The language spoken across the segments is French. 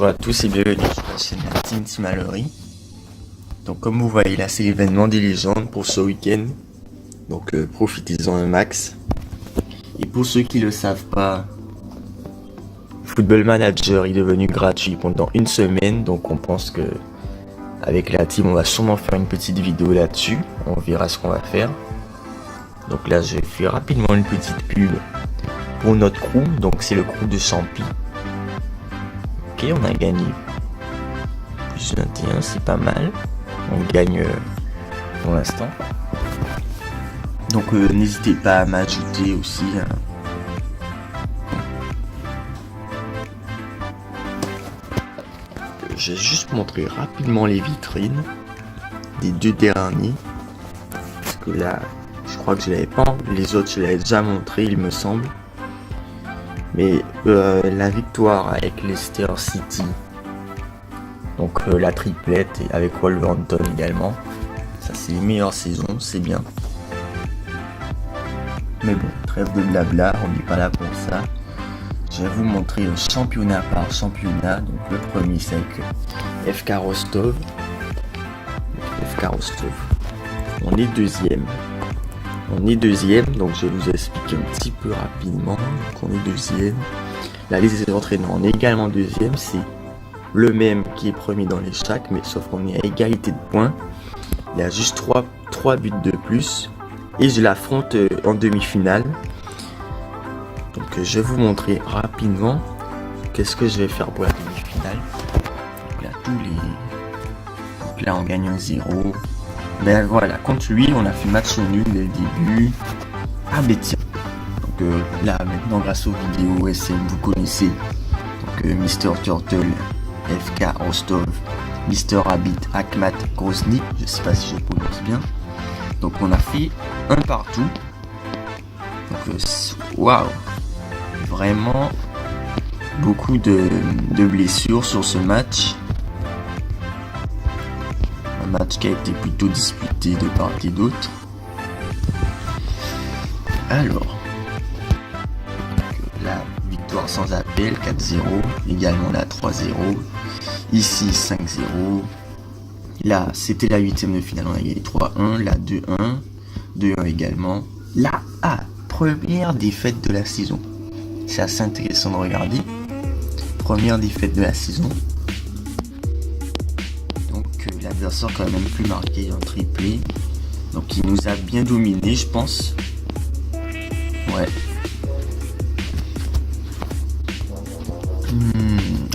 Bonjour à tous et bienvenue sur la chaîne Team Mallory. Donc comme vous voyez là, c'est l'événement des légendes pour ce week-end. Donc profitez-en un max. Et pour ceux qui ne le savent pas, Football Manager est devenu gratuit pendant une semaine. Donc on pense que avec la team on va sûrement faire une petite vidéo là-dessus. On verra ce qu'on va faire. Donc là je fais rapidement une petite pub pour notre crew. Donc c'est le crew de Champi. Ok, on a gagné plus 21, c'est pas mal. On gagne pour l'instant. Donc n'hésitez pas à m'ajouter aussi. Je vais juste montrer rapidement les vitrines des deux derniers. Parce que là, je crois que je l'avais pas. Les autres, je l'avais déjà montré, il me semble. Mais la victoire avec Leicester City, donc la triplette et avec Wolverhampton également, ça c'est les meilleures saisons, c'est bien. Mais bon, trêve de blabla, on n'est pas là pour ça. Je vais vous montrer le championnat par championnat. Donc le premier c'est avec FK Rostov. FK Rostov. On est deuxième. Donc je vais vous expliquer un petit peu rapidement. Donc on est deuxième. La liste des entraîneurs, on est également deuxième. C'est le même qui est premier dans les chaques, mais sauf qu'on est à égalité de points. Il y a juste 3 buts de plus. Et je l'affronte en demi-finale. Donc je vais vous montrer rapidement qu'est-ce que je vais faire pour la demi-finale. Donc là, donc là on gagne un 0. Ben voilà, contre lui, on a fait match nul dès le début. Ah mais tiens. Donc là, maintenant, grâce aux vidéos SM, vous connaissez. Donc Mr Turtle, FK Rostov, Mr Rabbit, Akhmat Grozny. Je sais pas si je prononce bien. Donc on a fait un partout. Donc waouh. Vraiment beaucoup de blessures sur ce match. Un match qui a été plutôt disputé de part et d'autre. Alors, la victoire sans appel 4-0, également la 3-0, ici 5-0. Là, c'était la 8ème de finale, on a gagné 3-1, la 2-1, 2-1 également. La première défaite de la saison. C'est assez intéressant de regarder. Première défaite de la saison. Donc l'adversaire quand même plus marqué en triplé. Donc il nous a bien dominé, je pense. Ouais.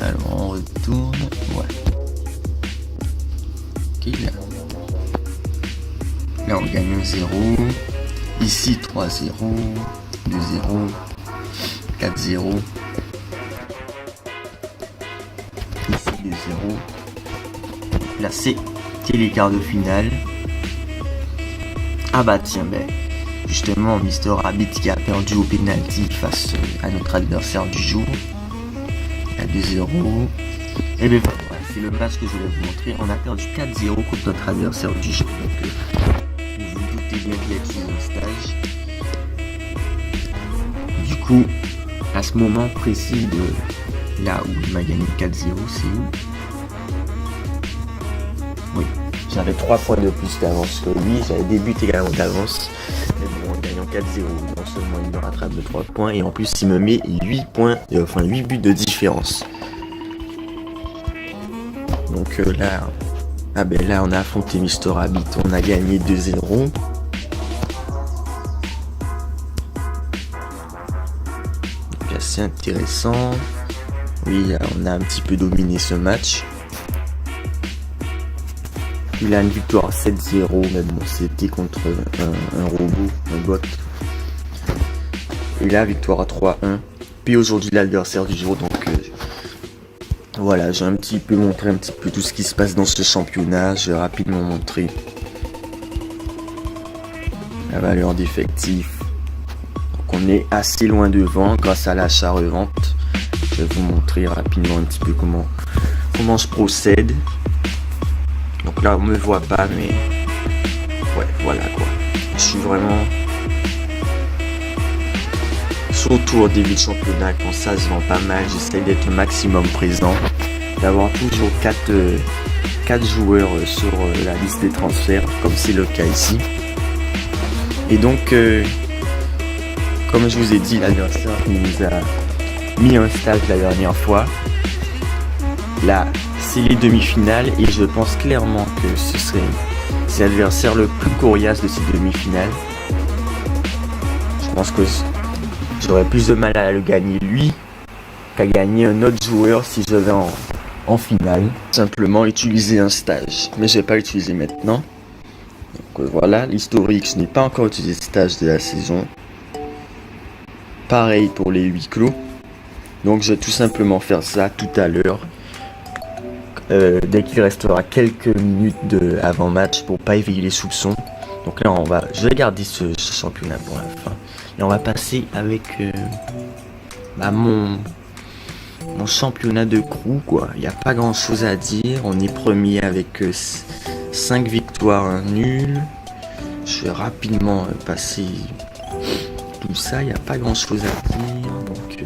Alors on retourne. Ouais. Ok là. Là on gagne 0. Ici 3-0. 2-0. 4-0. Ici 2-0. Là c'est les quarts de finale. Ah bah tiens, ben justement Mr Rabbit qui a perdu au penalty face à notre adversaire du jour. À 2-0. Et ben voilà, c'est le match que je voulais vous montrer. On a perdu 4-0 contre notre adversaire du jour. Donc vous vous doutez bien qu'il est sur un stage. Du coup, à ce moment précis de là où il m'a gagné 4-0, c'est où? Oui, j'avais 3 points de plus d'avance que lui, j'avais des buts également d'avance. Mais bon, en gagnant 4-0, non seulement il me rattrape de 3 points, et en plus il me met 8 buts de différence. Donc là, là on a affronté Mr Rabbit, on a gagné 2-0. Assez intéressant. Oui, on a un petit peu dominé ce match. Il a une victoire 7-0, mais bon, c'était contre un robot, un bot. Et là, victoire 3-1. Puis aujourd'hui, l'adversaire du jour. Donc voilà, j'ai un petit peu montré un petit peu tout ce qui se passe dans ce championnat. Je vais rapidement montrer la valeur d'effectif. On est assez loin devant grâce à l'achat-revente. Je vais vous montrer rapidement un petit peu comment je procède. Donc là on me voit pas, mais ouais, voilà quoi. Je suis vraiment, surtout au début de championnat, quand ça se vend pas mal, j'essaie d'être au maximum présent. d'avoir toujours 4 joueurs sur la liste des transferts, comme c'est le cas ici. Et donc, comme je vous ai dit, l'adversaire nous a mis un stage la dernière fois. Là, c'est les demi-finales et je pense clairement que c'est l'adversaire le plus coriace de ces demi-finales. Je pense que j'aurais plus de mal à le gagner lui qu'à gagner un autre joueur si je vais en finale. Simplement utiliser un stage, mais je vais pas l'utiliser maintenant. Donc voilà, l'historique, je n'ai pas encore utilisé le stage de la saison. Pareil pour les huis clos. Donc je vais tout simplement faire ça tout à l'heure. Dès qu'il restera quelques minutes avant match pour pas éveiller les soupçons. Donc là je vais garder ce championnat pour la fin. Et on va passer avec mon championnat de crew quoi. Il n'y a pas grand chose à dire. On est premier avec 5 victoires, 1 nul. Je vais rapidement passer tout ça. Il n'y a pas grand chose à dire. Donc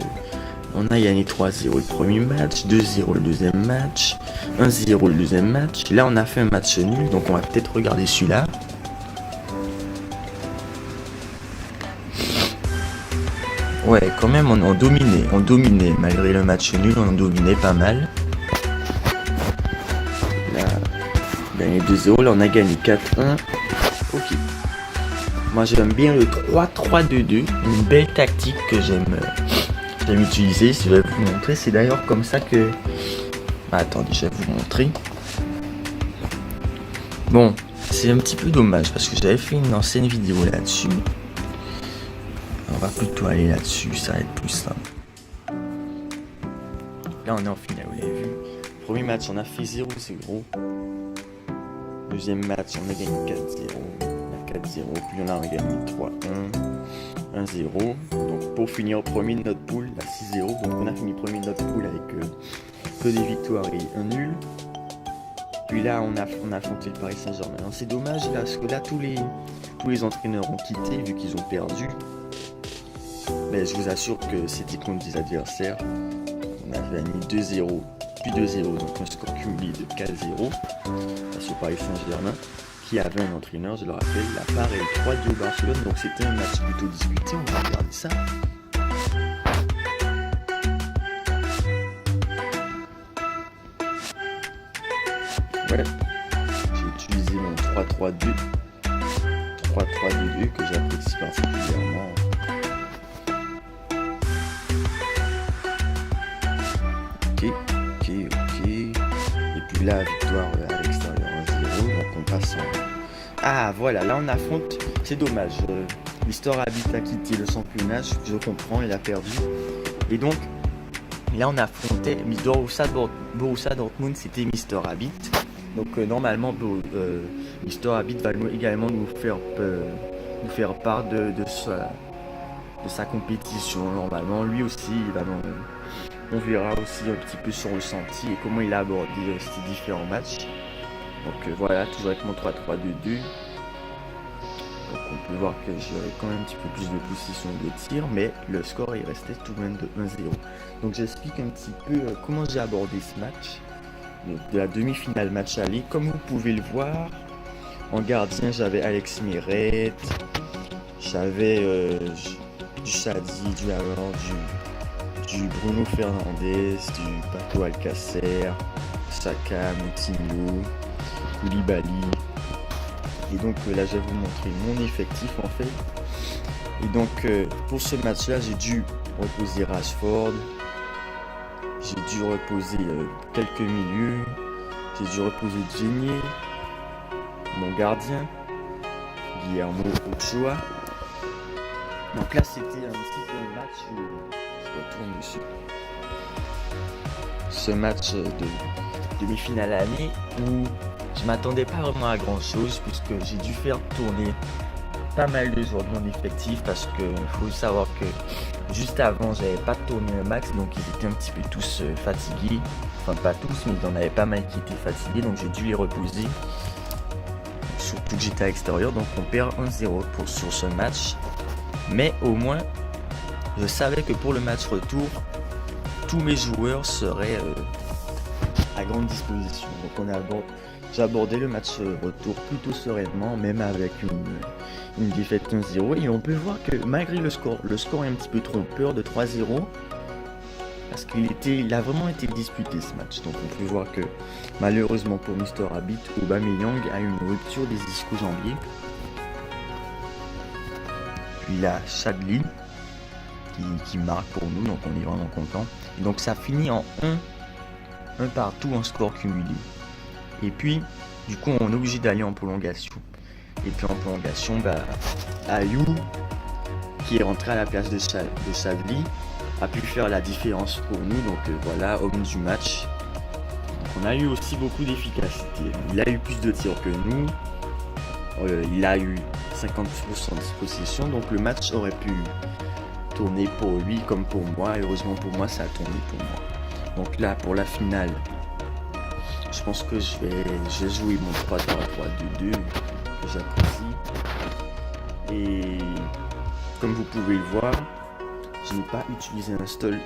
on a gagné 3-0 le premier match, 2-0 le deuxième match, 1-0 le deuxième match. Là on a fait un match nul, donc on va peut-être regarder celui-là. Ouais, quand même on dominait, malgré le match nul, on dominait pas mal. Là, on a gagné 2-0, là on a gagné 4-1. Ok. Moi j'aime bien le 3-3-2-2, une belle tactique que j'aime utiliser. Si je vais vous montrer, c'est d'ailleurs comme ça que... attendez, je vais vous montrer. Bon, c'est un petit peu dommage parce que j'avais fait une ancienne vidéo là-dessus. On va plutôt aller là-dessus, ça va être plus simple. Là on est en finale, vous l'avez vu. Premier match on a fait 0-0. Deuxième match on a gagné 4-0. Puis on a gagné 3-1, 1-0. Donc pour finir premier de notre poule, à 6-0. Donc on a fini premier de notre poule avec que des victoires et un nul. Puis là on a affronté le Paris Saint-Germain. C'est dommage là, parce que là tous les entraîneurs ont quitté vu qu'ils ont perdu. Mais je vous assure que c'était contre des adversaires. On a gagné 2-0, puis 2-0, donc un score cumulé de 4-0 face au Paris Saint-Germain, qui avait un entraîneur, je le rappelle, la part est 3-2 au Barcelone, donc c'était un match plutôt disputé, on va regarder ça. Ouais, j'ai utilisé mon 3-3-2, 3-3-2-2 que j'apprécie particulièrement. Ok. Et puis là, victoire à l'extérieur 1-0, donc on passe en... Ah voilà, là on affronte, c'est dommage, Mr Rabbit a quitté le championnat, je comprends, il a perdu. Et donc, là on affrontait Borussia Dortmund, c'était Mr Rabbit. Donc normalement, Mr Rabbit va également nous faire part de sa compétition. Normalement, lui aussi, on verra aussi un petit peu son ressenti et comment il a abordé ces différents matchs. Donc voilà, toujours avec mon 3-3-2-2. Donc on peut voir que j'aurais quand même un petit peu plus de position de tir, mais le score il restait tout de même de 1-0. Donc j'explique un petit peu comment j'ai abordé ce match. Donc, de la demi-finale match aller. Comme vous pouvez le voir, en gardien j'avais Alex Meret, j'avais du Shadi, du Haaland, du Bruno Fernandes, du Paco Alcacer, Saka, Moutinho, Koulibaly. Et donc là je vais vous montrer mon effectif en fait. Et donc pour ce match là j'ai dû reposer Rashford, j'ai dû reposer quelques milieux, j'ai dû reposer Gini, mon gardien, Guillermo Ochoa. Donc là c'était un petit peu un match où je retourne dessus. Ce match de demi-finale année où je m'attendais pas vraiment à grand chose puisque j'ai dû faire tourner pas mal de joueurs de mon effectif parce que faut savoir que juste avant j'avais pas tourné un max, donc ils étaient un petit peu tous fatigués, enfin pas tous mais il y en avait pas mal qui étaient fatigués, donc j'ai dû les reposer, surtout que j'étais à l'extérieur. Donc on perd 1-0 sur ce match, mais au moins je savais que pour le match retour tous mes joueurs seraient à grande disposition. Donc j'ai abordé le match retour plutôt sereinement, même avec une défaite 1-0. Et on peut voir que malgré le score est un petit peu trompeur de 3-0. Parce qu'il a vraiment été disputé ce match. Donc on peut voir que malheureusement pour Mr. Rabbit, Aubameyang a une rupture des ischio-jambiers. Puis il y a Chadli qui marque pour nous, donc on est vraiment content. Et donc ça finit en 1 partout en score cumulé. Et puis du coup on est obligé d'aller en prolongation. Et puis en prolongation, Ayou, qui est rentré à la place de Chadli, a pu faire la différence pour nous. Donc voilà, homme du match. Donc, on a eu aussi beaucoup d'efficacité. Il a eu plus de tirs que nous. Il a eu 50% de possession. Donc le match aurait pu tourner pour lui comme pour moi. Et heureusement pour moi, ça a tourné pour moi. Donc là, pour la finale, je pense que je vais jouer mon 3-3-2-2 que j'apprécie. Et comme vous pouvez le voir, je n'ai pas utilisé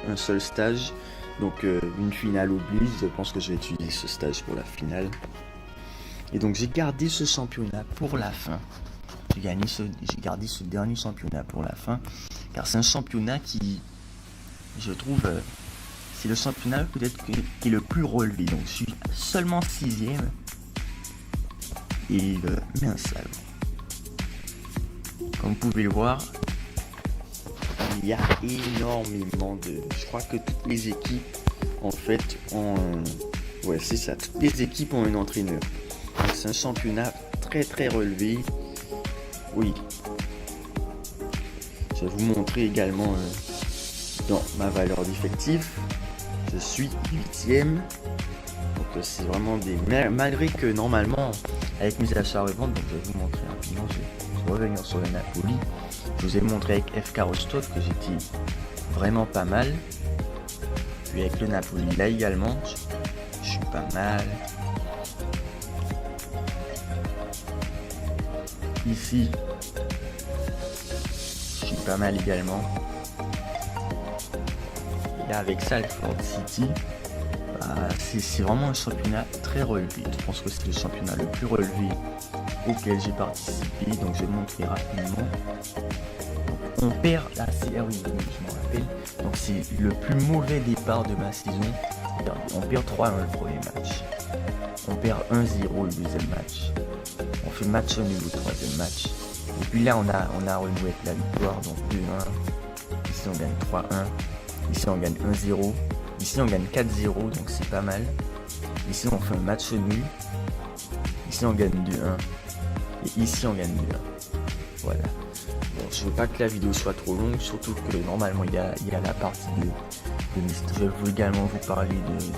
un seul stage, donc une finale oblige. Je pense que je vais utiliser ce stage pour la finale. Et donc j'ai gardé ce championnat pour la fin. J'ai gardé ce dernier championnat pour la fin, car c'est un championnat qui, je trouve, c'est le championnat peut-être qui est le plus relevé. Donc je suis seulement 6ème. Et mince alors. Comme vous pouvez le voir, il y a énormément je crois que toutes les équipes en fait ont ouais c'est ça, toutes les équipes ont un entraîneur. Donc, c'est un championnat très très relevé. Oui. Je vais vous montrer également dans ma valeur d'effectif. Je suis 8ème. Donc c'est vraiment malgré que normalement avec mes achats reventes, donc je vais vous montrer rapidement, je vais revenir sur le Napoli. Je vous ai montré avec FK Rostov que j'étais vraiment pas mal. Puis avec le Napoli là également, je suis pas mal. Ici, je suis pas mal également. Et là avec Salford City, c'est vraiment un championnat très relevé. Je pense que c'est le championnat le plus relevé auquel j'ai participé. Donc je vais montrer rapidement. On perd la CR, oui, je m'en rappelle. Donc c'est le plus mauvais départ de ma saison. On perd 3-1 le premier match. On perd 1-0 le deuxième match. On fait match nul au troisième match. Et puis là on a renoué avec la victoire, donc 2-1. Ici on gagne 3-1. Ici on gagne 1-0. Ici on gagne 4-0, donc c'est pas mal. Ici on fait un match nul. Ici on gagne 2-1. Et ici on gagne 2-1. Voilà. Bon, je veux pas que la vidéo soit trop longue, surtout que normalement il y a la partie de Mister. Je vais également vous parler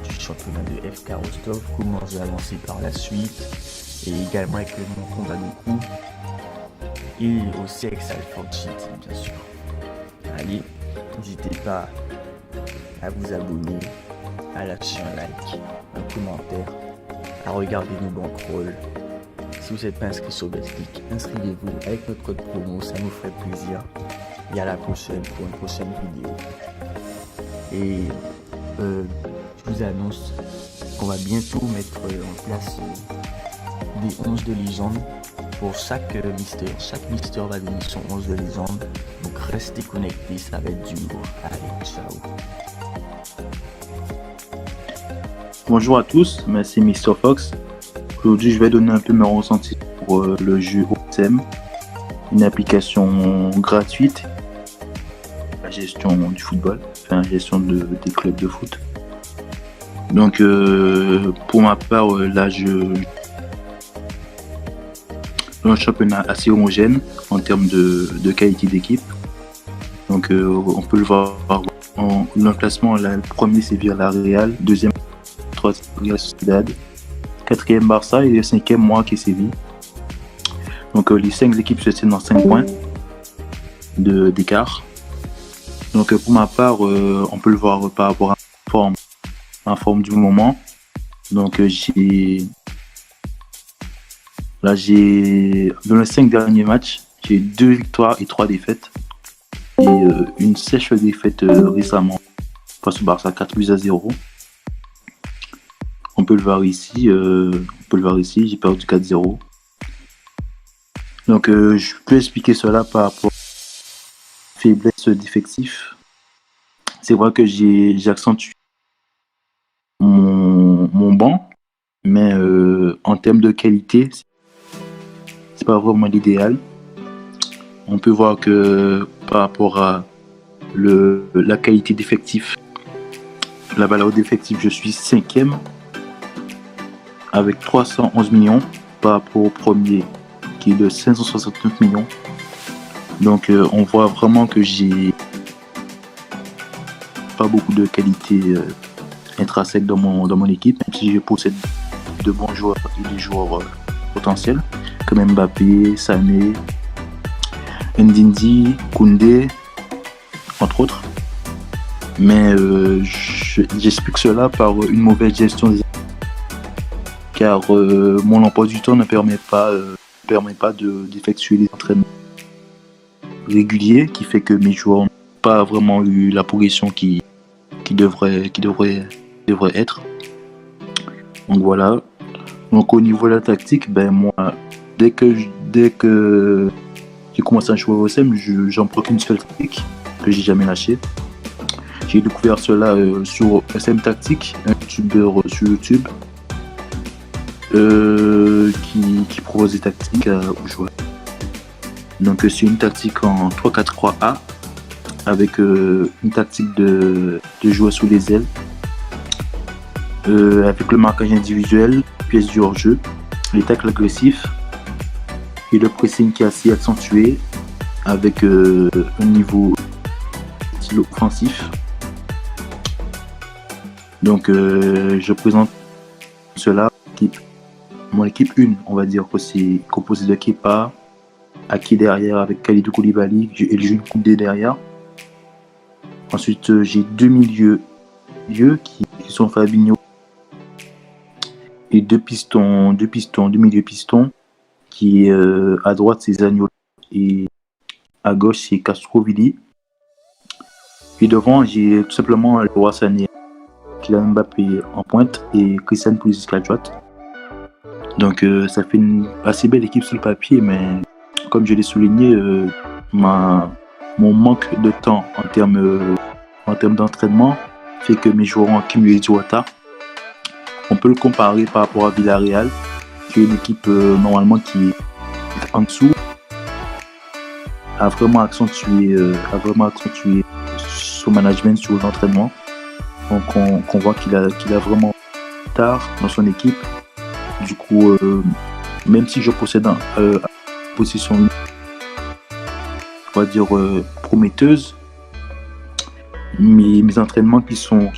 du championnat de FK Rostov, comment j'ai avancé par la suite, et également avec mon combat de coup, et aussi avec Salford City bien sûr. Allez, n'hésitez pas à vous abonner, à lâcher un like, un commentaire, à regarder nos banquerolles. Si vous n'êtes pas inscrit sur Betclic, inscrivez-vous avec notre code promo, ça nous ferait plaisir. Et à la prochaine pour une prochaine vidéo. Et je vous annonce qu'on va bientôt mettre en place des 11 de légende pour chaque Mister. Chaque Mister va donner son 11 de légende. Donc restez connectés, ça va être du lourd. Allez, ciao. Bonjour à tous, c'est Mr. Fox. Aujourd'hui, je vais donner un peu mes ressentis pour le jeu OSM, une application gratuite, la gestion du football, enfin la gestion des clubs de foot. Donc, pour ma part, là, un championnat assez homogène en termes de qualité d'équipe. Donc, on peut le voir en l'emplacement. Le premier, c'est Villarreal, deuxième, troisième, Real Sociedad. 4e Barça et le 5e moi qui est Séville. Donc les 5 équipes se tiennent dans 5 points d'écart. Donc pour ma part, on peut le voir par rapport à la forme du moment. Donc dans les 5 derniers matchs, j'ai 2 victoires et 3 défaites. Et une sèche défaite récemment face au Barça 4-0. On peut le voir ici, j'ai perdu 4-0. Donc je peux expliquer cela par rapport à la faiblesse d'effectifs. C'est vrai que j'ai accentué mon banc, mais en termes de qualité, c'est pas vraiment l'idéal. On peut voir que par rapport à la qualité d'effectif, la valeur d'effectif, je suis 5e avec 311 millions par rapport au premier qui est de 569 millions. Donc on voit vraiment que j'ai pas beaucoup de qualité intrinsèque dans mon équipe, même si je possède de bons joueurs et des joueurs potentiels comme Mbappé, Sané, Ndindi, Koundé, entre autres. Mais j'explique cela par une mauvaise gestion des car mon emploi du temps ne permet pas d'effectuer des entraînements réguliers, qui fait que mes joueurs n'ont pas vraiment eu la progression qui devrait être. Donc voilà. Donc au niveau de la tactique, ben moi, dès que j'ai commencé à jouer au SM, j'emploie une seule tactique que j'ai jamais lâchée. J'ai découvert cela sur SM Tactique, un youtubeur sur YouTube qui propose des tactiques aux joueurs. Donc c'est une tactique en 3-4-3-A avec une tactique de jouer sous les ailes, avec le marquage individuel, pièce du hors-jeu, les tacles agressifs et le pressing qui est assez accentué avec un niveau style offensif. Donc je présente cela. Mon équipe 1, on va dire que c'est composé de Kepa, Aki derrière avec Kalidou Koulibaly et le jeune Koundé derrière. Ensuite, j'ai deux milieux qui sont Fabinho et deux milieux pistons qui à droite c'est Zaniolo et à gauche c'est Castrovilli. Et devant j'ai tout simplement le roi Sané, Kylian Mbappé en pointe et Christian Pulisic à droite. Donc ça fait une assez belle équipe sur le papier, mais comme je l'ai souligné, mon manque de temps en termes d'entraînement fait que mes joueurs ont accumulé du retard. On peut le comparer par rapport à Villarreal, qui est une équipe normalement qui est en dessous, a vraiment accentué son management sur l'entraînement. Donc on voit qu'il a vraiment tard dans son équipe. Du coup, même si je possède une position, on va dire, prometteuse, mes entraînements qui sont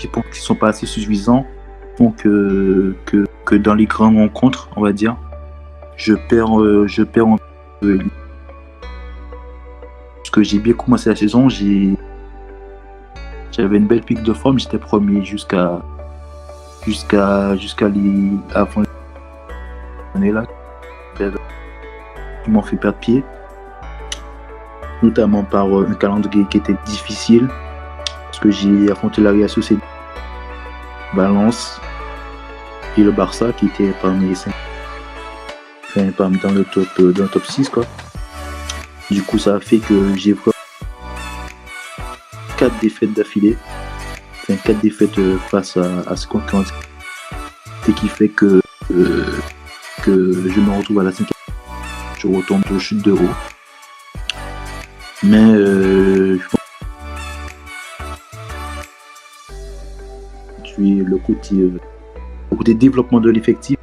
pas assez suffisants font que dans les grandes rencontres, on va dire, je perds un peu. Parce que j'ai bien commencé la saison, j'avais une belle pique de forme, j'étais premier jusqu'à avant l'année là, qui m'ont fait perdre pied, notamment par un calendrier qui était difficile, parce que j'ai affronté la Real Sociedad, Valence et le Barça qui étaient parmi les 5, dans le top 6 quoi. Du coup ça a fait que j'ai 4 défaites d'affilée, 4 défaites face à ce concurrent, ce qui fait que je me retrouve à la 5e, je retombe de chute de haut. Mais je pense que le côté développement de l'effectif,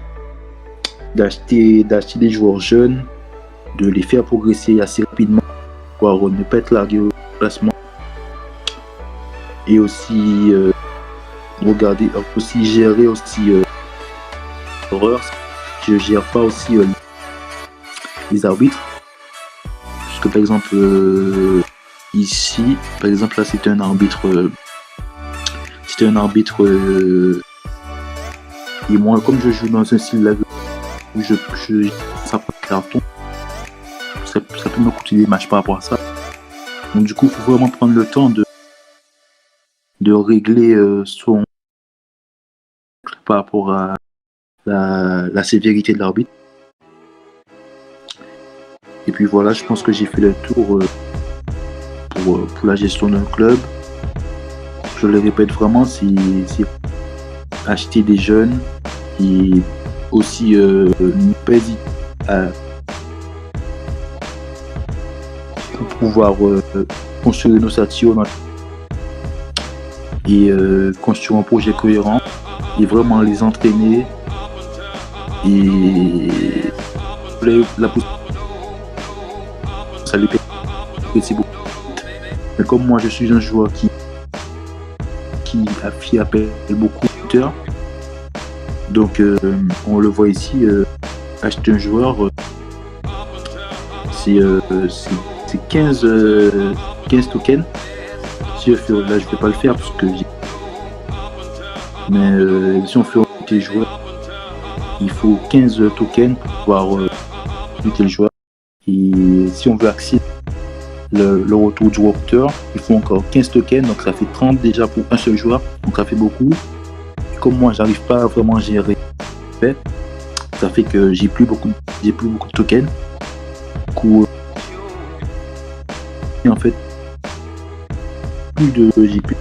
d'acheter des joueurs jeunes, de les faire progresser assez rapidement, voire ne pas être largué au classement. Et aussi gérer l'horreur. Je gère pas aussi les arbitres. Puisque par exemple ici, par exemple là c'était un arbitre et moi comme je joue dans un style où ça pas de carton, ça peut me coûter des matchs par rapport à ça. Donc du coup il faut vraiment prendre le temps de régler son par rapport à la sévérité de l'arbitre. Et puis voilà, je pense que j'ai fait le tour pour la gestion d'un club. Je le répète vraiment, c'est acheter des jeunes et aussi ne pas hésiter pour pouvoir construire nos ossature et construire un projet cohérent et vraiment les entraîner et la ça les permet beaucoup. Mais comme moi je suis un joueur qui appelle beaucoup de buteur, donc on le voit ici, acheter un joueur c'est 15 tokens. Si je fais, là je vais pas le faire parce que mais si on fait recruter le joueur, il faut 15 tokens pour pouvoir recruter le joueur. Et si on veut accéder le retour du recruteur, il faut encore 15 tokens, donc ça fait 30 déjà pour un seul joueur, donc ça fait beaucoup. Et comme moi j'arrive pas à vraiment gérer, ça fait que j'ai plus beaucoup de tokens. Du coup, et en fait j'ai plus de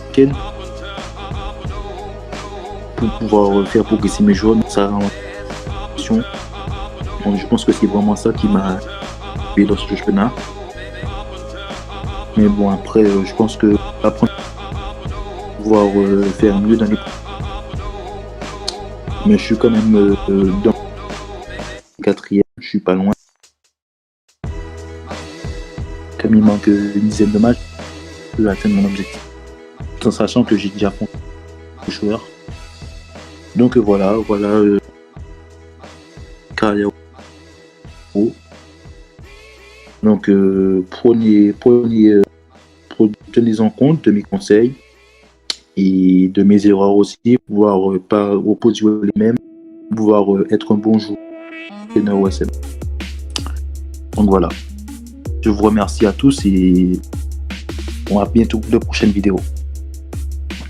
tokens pour pouvoir faire progresser mes joueurs, donc ça rend donc, je pense que c'est vraiment ça qui m'a aidé dans ce championnat. Mais bon, après, je pense que apprendre à pouvoir faire mieux dans les. Mais je suis quand même dans le 4e, je suis pas loin. Comme il manque une dizaine de matchs, je peux atteindre mon objectif. Tout en sachant que j'ai déjà affronté le joueur. Donc voilà, carrière. Donc tenez en compte de mes conseils et de mes erreurs aussi, pouvoir pas reproduire les mêmes, pouvoir être un bon joueur OSM. Donc voilà, je vous remercie à tous et on va bientôt pour de prochaines vidéos.